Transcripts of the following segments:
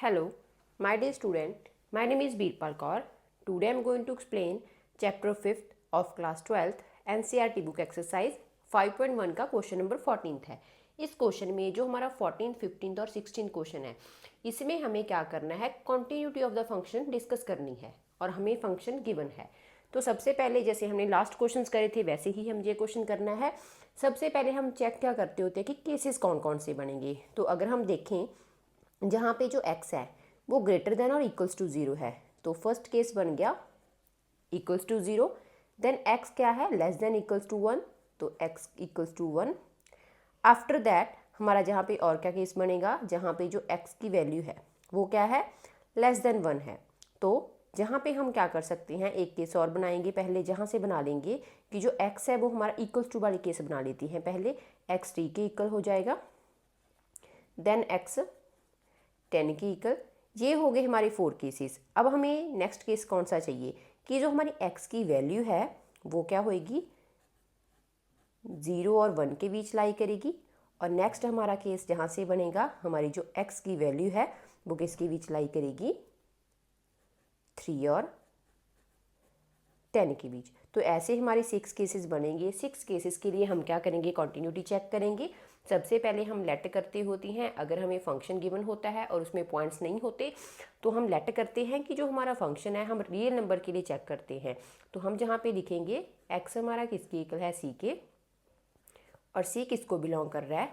Hello, my dear student. My name is Birpal Kaur. Today I am going to explain chapter 5th of class 12th NCERT book exercise 5.1 का question number 14 है। इस question में जो हमारा 14, 15 और 16 question है, इसमें हमें क्या करना है, continuity of the function discuss करनी है और हमें फंक्शन गिवन है। तो सबसे पहले जैसे हमने लास्ट क्वेश्चंस करे थे वैसे ही हम ये क्वेश्चन करना है। सबसे पहले हम चेक क्या करते होते हैं कि केसेस कौन कौन से बनेंगे। तो अगर हम देखें जहाँ पे जो x है वो ग्रेटर देन और इक्वल्स टू 0 है, तो फर्स्ट केस बन गया इक्वल्स टू 0। देन x क्या है, लेस देन इक्वल्स टू 1, तो x equals to 1। After that हमारा जहाँ पे और क्या केस बनेगा, जहाँ पे जो x की वैल्यू है वो क्या है, लेस देन 1 है। तो जहाँ पे हम क्या कर सकते हैं, एक केस और बनाएंगे। पहले जहाँ से बना लेंगे कि जो x है वो हमारा इक्वल्स टू वाली केस बना लेती हैं। पहले x 3 के इक्वल हो जाएगा, देन x 10 के इक्वल। ये हो गए हमारे 4 केसेस। अब हमें नेक्स्ट केस कौन सा चाहिए कि जो हमारी x की वैल्यू है वो क्या होएगी, 0 और 1 के बीच लाई करेगी। और नेक्स्ट हमारा केस जहाँ से बनेगा, हमारी जो x की वैल्यू है वो किसके बीच लाई करेगी, 3 और 10 के बीच। तो ऐसे हमारे 6 केसेस बनेंगे। 6 केसेस के लिए हम क्या करेंगे, कॉन्टिन्यूटी चेक करेंगे। सबसे पहले हम लेट करते होती हैं, अगर हमें फंक्शन गिवन होता है और उसमें पॉइंट्स नहीं होते तो हम लेट करते हैं कि जो हमारा फंक्शन है हम रियल नंबर के लिए चेक करते हैं। तो हम जहाँ पे लिखेंगे x हमारा किसके इक्वल है, c के, और c किसको बिलोंग कर रहा है,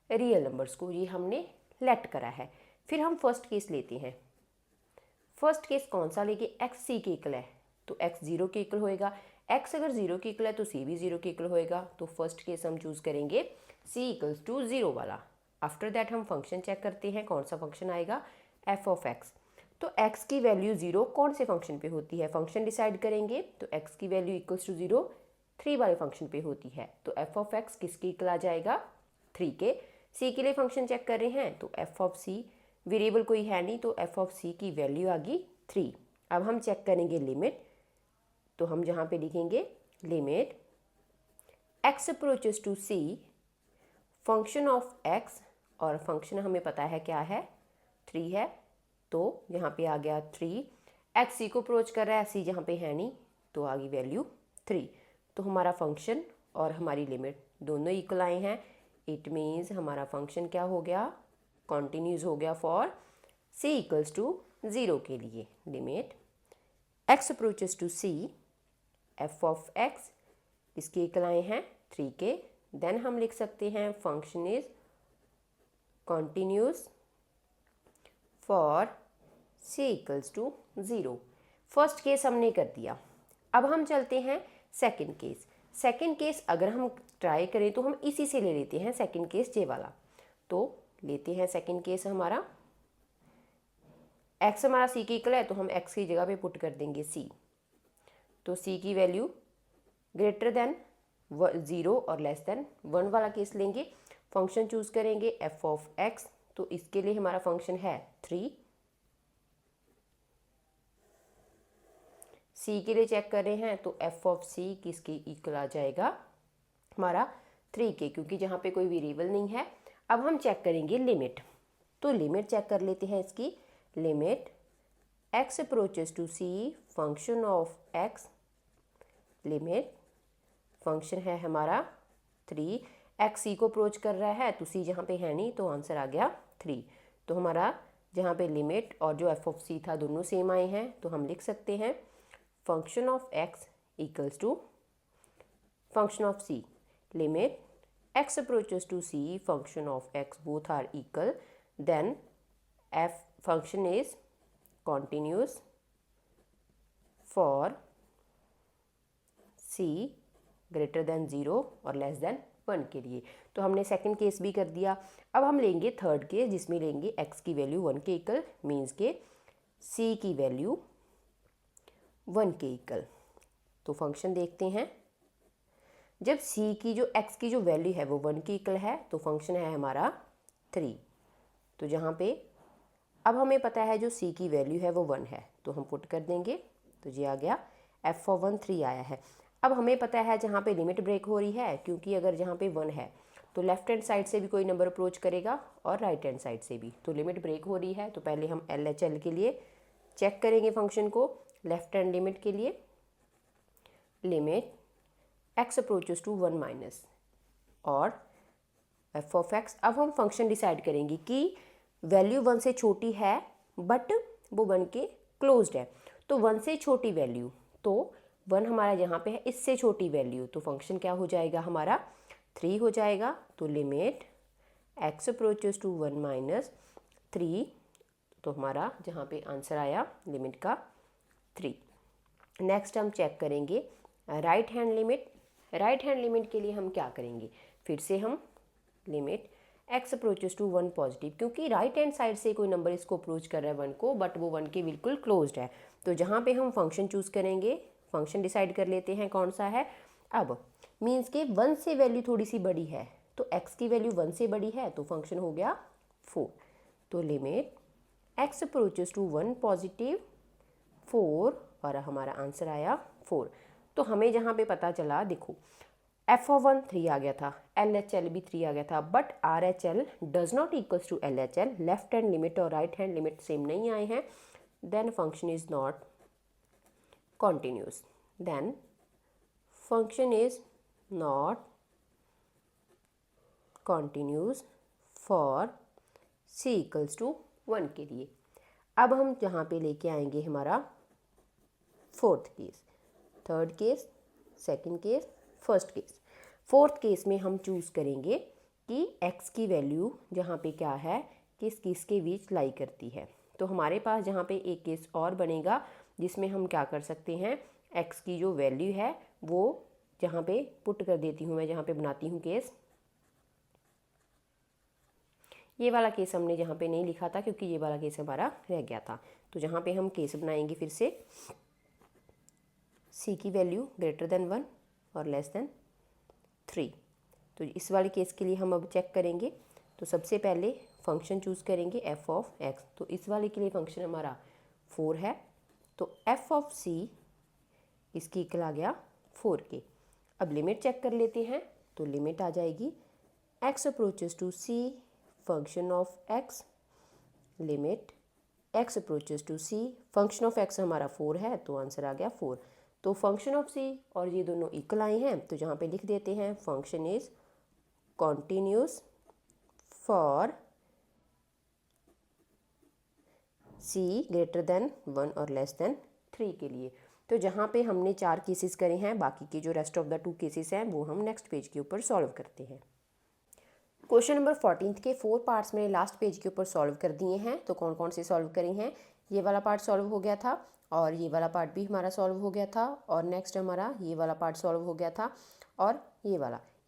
रियल नंबर्स को। ये हमने लेट करा है। फिर हम फर्स्ट केस लेते हैं। फर्स्ट केस कौन सा लेंगे, x c के इक्वल है तो x 0 के इक्वल होएगा। x अगर 0 के इक्वल है तो c भी 0 के इक्वल होएगा। तो फर्स्ट केस हम चूज करेंगे c इक्वल्स टू 0 वाला। आफ्टर दैट हम फंक्शन चेक करते हैं, कौन सा फंक्शन आएगा, f ऑफ x। तो x की वैल्यू 0 कौन से फंक्शन पे होती है, फंक्शन डिसाइड करेंगे। तो x की वैल्यू इक्वल्स टू 0 3 वाले फंक्शन पे होती है। तो f ऑफ x किसके इक्वल आ जाएगा, 3 के। c के लिए फंक्शन चेक कर रहे हैं तो f ऑफ c, वेरिएबल कोई है नहीं तो f ऑफ c की वैल्यू आ गई 3। अब हम चेक करेंगे लिमिट। तो हम जहाँ पे लिखेंगे limit x approaches to c function of x, और फंक्शन हमें पता है क्या है, 3 है। तो यहाँ पे आ गया 3, x c को अप्रोच कर रहा है, c जहाँ पे है नहीं तो आ गई वैल्यू 3। तो हमारा फंक्शन और हमारी लिमिट दोनों इक्वल आए हैं। इट मीन्स हमारा फंक्शन क्या हो गया, कॉन्टिन्यूस हो गया फॉर c इक्वल्स टू 0 के लिए। Limit x approaches to c f of x इसके इक्वल आए हैं 3 के। देन हम लिख सकते हैं function is continuous for c equals to 0। First case हमने कर दिया। अब हम चलते हैं सेकंड केस। सेकंड केस अगर हम ट्राई करें तो हम इसी से ले लेते हैं, सेकंड केस जे वाला। तो लेते हैं सेकंड केस हमारा, x हमारा c के इक्वल है तो हम x की जगह पे पुट कर देंगे c। तो c की वैल्यू ग्रेटर देन 0 और लेस देन 1 वाला केस लेंगे। फंक्शन चूज करेंगे f ऑफ x, तो इसके लिए हमारा फंक्शन है 3। c के लिए चेक कर रहे हैं तो f ऑफ c किसके इक्वल आ जाएगा, हमारा 3 के, क्योंकि जहाँ पे कोई वेरिएबल नहीं है। अब हम चेक करेंगे लिमिट। तो लिमिट चेक कर लेते हैं इसकी। Limit x approaches to c function of x, limit function है हमारा 3, x c को अप्रोच कर रहा है तो c जहाँ पे है नहीं तो आंसर आ गया 3। तो हमारा जहाँ पे लिमिट और जो f ऑफ c था दोनों सेम आए हैं, तो हम लिख सकते हैं function of x equals to function of c। Limit x approaches to c function of x both are equal, then f function is continuous for c greater then 0 और लेस देन 1 के लिए। तो हमने सेकंड केस भी कर दिया। अब हम लेंगे थर्ड केस, जिसमें लेंगे x की वैल्यू 1 के इक्वल, मीन्स के c की वैल्यू 1 के इक्वल। तो फंक्शन देखते हैं। जब c की जो x की जो वैल्यू है वो 1 के इक्वल है तो फंक्शन है हमारा 3। तो जहाँ पे अब हमें पता है जो c की वैल्यू है वो 1 है तो हम पुट कर देंगे। तो ये आ गया f ऑफ 1 3 आया है। अब हमें पता है जहाँ पे लिमिट ब्रेक हो रही है, क्योंकि अगर जहाँ पे 1 है तो लेफ्ट हैंड साइड से भी कोई नंबर अप्रोच करेगा और राइट हैंड साइड से भी। तो लिमिट ब्रेक हो रही है, तो पहले हम LHL के लिए चेक करेंगे फंक्शन को। लेफ्ट हैंड लिमिट के लिए limit x approaches to 1 minus और f ऑफ x। अब हम फंक्शन डिसाइड करेंगे कि वैल्यू 1 से छोटी है बट वो 1 के क्लोज्ड है। तो 1 से छोटी वैल्यू, तो 1 हमारा यहाँ पे है, इससे छोटी वैल्यू, तो फंक्शन क्या हो जाएगा हमारा 3 हो जाएगा। तो limit x approaches to 1 minus 3, तो हमारा जहाँ पे आंसर आया लिमिट का 3। नेक्स्ट हम चेक करेंगे right hand limit. Right hand limit के लिए हम क्या करेंगे, फिर से हम limit x approaches to 1 positive, क्योंकि राइट हैंड साइड से कोई नंबर इसको अप्रोच कर रहा है 1 को, बट वो 1 के बिल्कुल क्लोज्ड है। तो जहाँ पे हम फंक्शन चूज़ करेंगे, फंक्शन डिसाइड कर लेते हैं कौन सा है। अब मीन्स के 1 से वैल्यू थोड़ी सी बड़ी है, तो x की वैल्यू 1 से बड़ी है, तो फंक्शन हो गया 4। तो limit x approaches to 1 positive 4 और हमारा आंसर आया 4। तो हमें जहाँ पे पता चला, देखो f ऑफ 1 3 आ गया था, LHL भी 3 आ गया था, but RHL does not equals to LHL। Left hand limit और राइट हैंड लिमिट सेम नहीं आए हैं, then function is not continuous. Then function is not continuous for c equals to 1 के लिए। अब हम यहाँ पे लेके आएंगे हमारा fourth case, third case, second case, first case. Fourth case में हम चूज़ करेंगे कि x की वैल्यू जहाँ पे क्या है, किसके बीच लाई करती है। तो हमारे पास जहाँ पे एक केस और बनेगा जिसमें हम क्या कर सकते हैं, x की जो वैल्यू है वो जहाँ पे पुट कर देती हूँ मैं, जहाँ पे बनाती हूँ केस। ये वाला केस हमने जहाँ पे नहीं लिखा था क्योंकि ये वाला केस हमारा रह गया था। तो जहाँ पे हम केस बनाएंगे फिर से, c की वैल्यू ग्रेटर देन 1 और लेस देन 3। तो इस वाले केस के लिए हम अब चेक करेंगे। तो सबसे पहले फंक्शन चूज़ करेंगे f ऑफ x। तो इस वाले के लिए फंक्शन हमारा 4 है, तो f ऑफ c इसकी इक्वल आ गया 4 के। अब लिमिट चेक कर लेते हैं, तो लिमिट आ जाएगी x approaches to c function of x, limit x approaches to c, function of x हमारा 4 है, तो आंसर आ गया 4। तो फंक्शन ऑफ c और ये दोनों इक्वल आए हैं, तो जहाँ पे लिख देते हैं function is continuous for c greater then 1 और लेस देन 3 के लिए। तो जहाँ पे हमने 4 केसेस करे हैं, बाकी के जो रेस्ट ऑफ द 2 केसेस हैं वो हम नेक्स्ट पेज के ऊपर सॉल्व करते हैं। क्वेश्चन नंबर 14 के 4 पार्ट्स मैंने लास्ट पेज के ऊपर सॉल्व कर दिए हैं। तो कौन कौन से सॉल्व करे हैं, ये वाला पार्ट सॉल्व हो गया था और ये वाला पार्ट भी हमारा सॉल्व हो गया था, और नेक्स्ट हमारा ये वाला पार्ट सॉल्व हो गया था और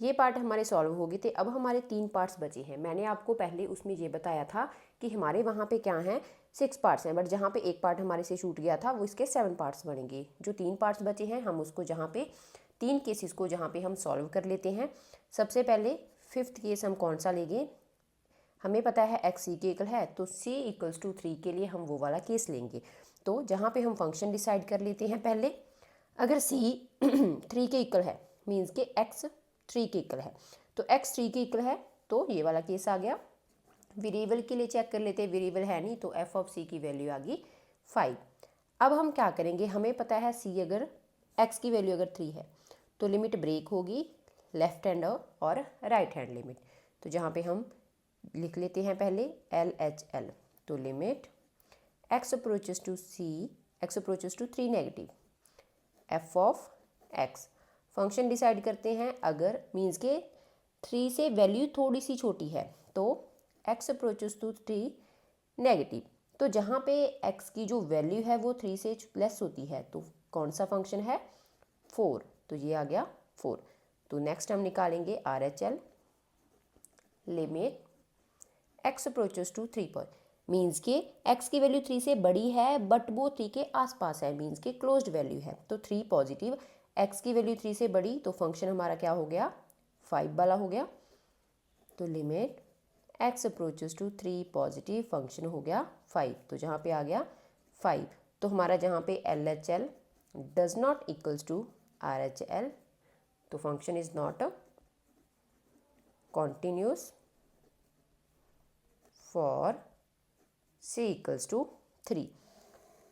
ये पार्ट हमारे सॉल्व हो गए थे। अब हमारे 3 पार्ट्स बचे हैं। मैंने आपको पहले उसमें ये बताया था कि हमारे वहाँ पे क्या हैं 6 पार्ट्स हैं, बट जहाँ पे एक पार्ट हमारे से छूट गया था वो इसके 7 पार्ट्स बनेंगे। जो 3 पार्ट्स बचे हैं हम उसको जहाँ पे 3 केसेस को जहाँ पे हम सॉल्व कर लेते हैं। सबसे पहले 5th केस हम कौन सा लेंगे, हमें पता है x c के इक्वल है, तो c इक्वल्स टू 3 के लिए हम वो वाला केस लेंगे। तो जहाँ पे हम फंक्शन डिसाइड कर लेते हैं पहले, अगर c 3 के इक्वल है मीन्स के x 3 के इक्वल है, तो x 3 के इक्वल है, तो ये वाला केस आ गया। वेरिएबल के लिए चेक कर लेते हैं, वेरिएबल है नहीं, तो f ऑफ c की वैल्यू आ गई 5। अब हम क्या करेंगे, हमें पता है c अगर x की वैल्यू अगर 3 है तो लिमिट ब्रेक होगी लेफ्ट हैंड और राइट हैंड लिमिट। तो जहाँ पे हम लिख लेते हैं पहले LHL, तो limit x approaches to c, x approaches to 3 negative, f of x। Function decide करते हैं, अगर मीन्स के 3 से वैल्यू थोड़ी सी छोटी है तो x अप्रोचेस टू 3 नेगेटिव। तो जहाँ पे x की जो वैल्यू है वो 3 से लेस होती है, तो कौन सा फंक्शन है 4, तो ये आ गया 4। तो नेक्स्ट हम निकालेंगे RHL, limit x approaches to 3 पर, मीन्स के x की वैल्यू 3 से बड़ी है बट वो 3 के आसपास है, मीन्स के क्लोज्ड वैल्यू है, तो 3 पॉजिटिव, x की वैल्यू 3 से बड़ी, तो फंक्शन हमारा क्या हो गया 5 वाला हो गया। तो limit x approaches to 3 positive, function हो गया 5, तो जहाँ पे आ गया 5। तो हमारा जहाँ पे LHL does not equals to RHL, तो function is not continuous for c equals to 3।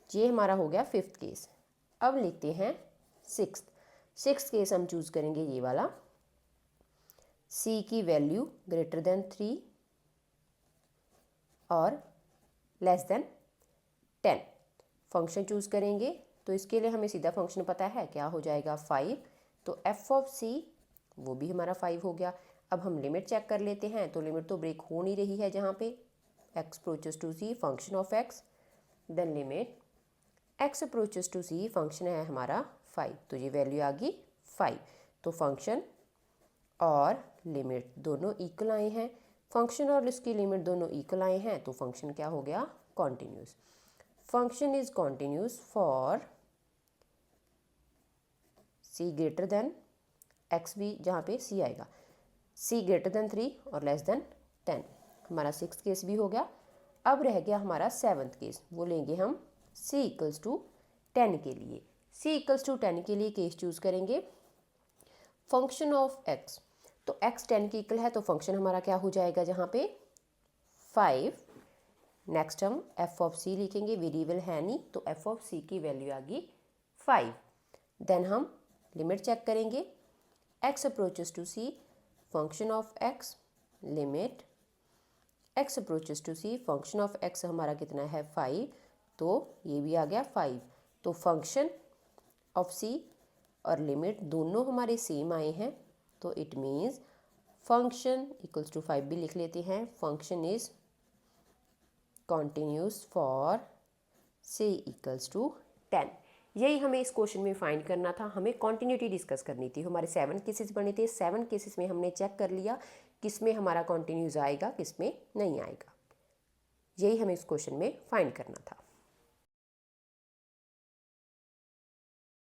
ये हमारा हो गया फिफ्थ केस। अब लिखते हैं सिक्स्थ केस। हम चूज़ करेंगे ये वाला, c की वैल्यू ग्रेटर देन 3 और लेस देन 10। फंक्शन चूज़ करेंगे तो इसके लिए हमें सीधा फंक्शन पता है, क्या हो जाएगा 5। तो f ऑफ c वो भी हमारा 5 हो गया। अब हम लिमिट चेक कर लेते हैं, तो लिमिट तो ब्रेक हो नहीं रही है जहाँ पे x approaches to c function of x, then limit x approaches to c function है हमारा 5, तो ये वैल्यू आ गई 5। तो फंक्शन और लिमिट दोनों इक्वल आए हैं, फंक्शन और इसकी लिमिट दोनों इक्वल आए हैं, तो फंक्शन क्या हो गया continuous. Function is continuous for c greater then x भी जहाँ पे c आएगा, c ग्रेटर देन 3 और लेस देन 10। हमारा सिक्स्थ केस भी हो गया। अब रह गया हमारा सेवन्थ केस, वो लेंगे हम c इक्वल्स टू 10 के लिए। c इक्वल्स टू 10 के लिए केस चूज़ करेंगे फंक्शन ऑफ x। तो x 10 के इक्वल है, तो फंक्शन हमारा क्या हो जाएगा जहाँ पे 5। नेक्स्ट हम f ऑफ c लिखेंगे, वेरिएबल है नहीं, तो f ऑफ c की वैल्यू आ गई 5। देन हम लिमिट चेक करेंगे, x approaches to c function of x, limit x approaches to c function of x हमारा कितना है 5, तो ये भी आ गया 5। तो फंक्शन ऑफ c और लिमिट दोनों हमारे सेम आए हैं, तो it means function equals to 5 भी लिख लेते हैं। Function is continuous for c equals to 10। यही हमें इस क्वेश्चन में फाइंड करना था, हमें कॉन्टिन्यूटी डिस्कस करनी थी। हमारे 7 केसेस बने थे, 7 केसेस में हमने चेक कर लिया किस में हमारा कॉन्टिन्यूस आएगा किस में नहीं आएगा। यही हमें इस क्वेश्चन में फाइंड करना था।